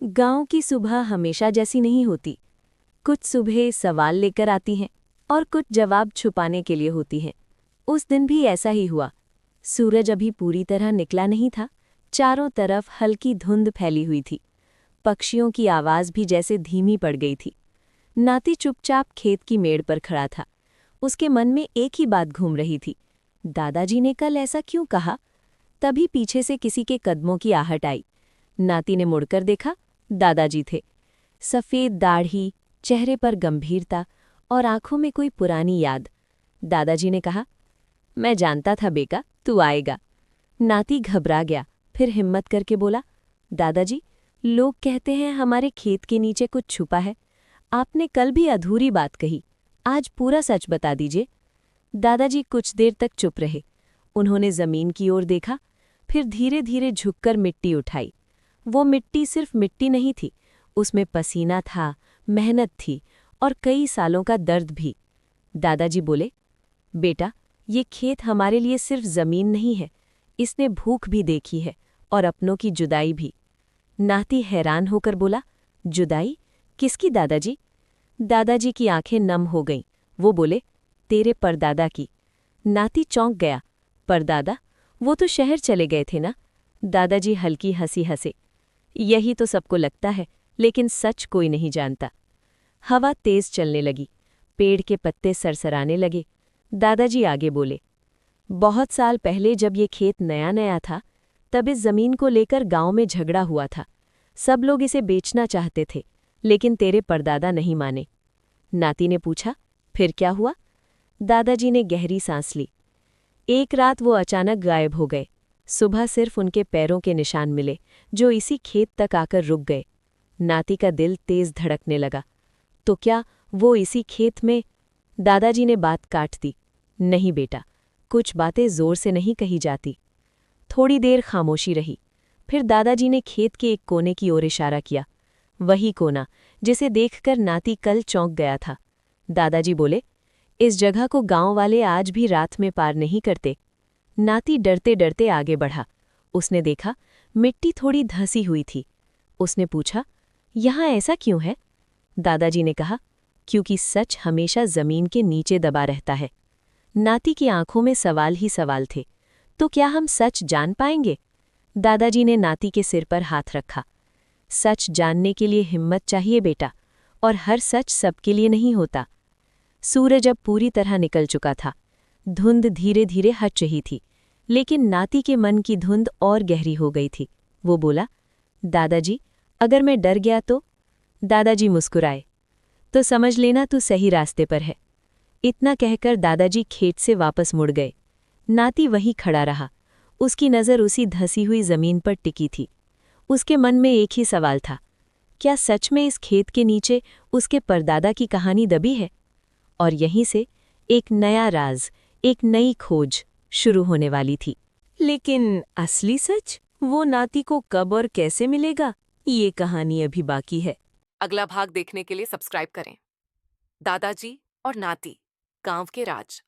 गांव की सुबह हमेशा जैसी नहीं होती। कुछ सुबह सवाल लेकर आती हैं और कुछ जवाब छुपाने के लिए होती हैं। उस दिन भी ऐसा ही हुआ। सूरज अभी पूरी तरह निकला नहीं था। चारों तरफ हल्की धुंध फैली हुई थी। पक्षियों की आवाज़ भी जैसे धीमी पड़ गई थी। नाती चुपचाप खेत की मेड़ पर खड़ा था। उसके मन में एक ही बात घूम रही थी, दादाजी ने कल ऐसा क्यों कहा। तभी पीछे से किसी के कदमों की आहट आई। नाती ने मुड़कर देखा, दादाजी थे। सफ़ेद दाढ़ी, चेहरे पर गंभीरता और आंखों में कोई पुरानी याद। दादाजी ने कहा, मैं जानता था बेटा, तू आएगा। नाती घबरा गया, फिर हिम्मत करके बोला, दादाजी, लोग कहते हैं हमारे खेत के नीचे कुछ छुपा है। आपने कल भी अधूरी बात कही, आज पूरा सच बता दीजिए। दादाजी कुछ देर तक चुप रहे। उन्होंने जमीन की ओर देखा, फिर धीरे धीरे झुककर मिट्टी उठाई। वो मिट्टी सिर्फ मिट्टी नहीं थी, उसमें पसीना था, मेहनत थी और कई सालों का दर्द भी। दादाजी बोले, बेटा, ये खेत हमारे लिए सिर्फ जमीन नहीं है, इसने भूख भी देखी है और अपनों की जुदाई भी। नाती हैरान होकर बोला, जुदाई? किसकी दादाजी? दादाजी की आंखें नम हो गईं। वो बोले, तेरे परदादा की। नाती चौंक गया, परदादा? वो तो शहर चले गए थे ना? दादाजी हल्की हंसी हंसे, यही तो सबको लगता है, लेकिन सच कोई नहीं जानता। हवा तेज चलने लगी, पेड़ के पत्ते सरसराने लगे। दादाजी आगे बोले, बहुत साल पहले जब ये खेत नया नया था, तब इस जमीन को लेकर गांव में झगड़ा हुआ था। सब लोग इसे बेचना चाहते थे, लेकिन तेरे परदादा नहीं माने। नाती ने पूछा, फिर क्या हुआ? दादाजी ने गहरी सांस ली। एक रात वो अचानक गायब हो गए। सुबह सिर्फ उनके पैरों के निशान मिले, जो इसी खेत तक आकर रुक गए। नाती का दिल तेज धड़कने लगा। तो क्या वो इसी खेत में? दादाजी ने बात काट दी, नहीं बेटा, कुछ बातें जोर से नहीं कही जाती। थोड़ी देर खामोशी रही, फिर दादाजी ने खेत के एक कोने की ओर इशारा किया, वही कोना जिसे देखकर नाती कल चौंक गया था। दादाजी बोले, इस जगह को गांव वाले आज भी रात में पार नहीं करते। नाती डरते डरते आगे बढ़ा। उसने देखा, मिट्टी थोड़ी धंसी हुई थी। उसने पूछा, यहाँ ऐसा क्यों है? दादाजी ने कहा, क्योंकि सच हमेशा जमीन के नीचे दबा रहता है। नाती की आंखों में सवाल ही सवाल थे। तो क्या हम सच जान पाएंगे? दादाजी ने नाती के सिर पर हाथ रखा। सच जानने के लिए हिम्मत चाहिए बेटा, और हर सच सबके लिए नहीं होता। सूरज अब पूरी तरह निकल चुका था। धुंध धीरे धीरे हट रही थी, लेकिन नाती के मन की धुंध और गहरी हो गई थी। वो बोला, दादाजी, अगर मैं डर गया तो? दादाजी मुस्कुराए, तो समझ लेना तू सही रास्ते पर है। इतना कहकर दादाजी खेत से वापस मुड़ गए। नाती वहीं खड़ा रहा। उसकी नज़र उसी धंसी हुई जमीन पर टिकी थी। उसके मन में एक ही सवाल था, क्या सच में इस खेत के नीचे उसके परदादा की कहानी दबी है? और यहीं से एक नया राज, एक नई खोज शुरू होने वाली थी। लेकिन असली सच वो नाती को कब और कैसे मिलेगा, ये कहानी अभी बाकी है। अगला भाग देखने के लिए सब्सक्राइब करें। दादाजी और नाती, गांव के राज।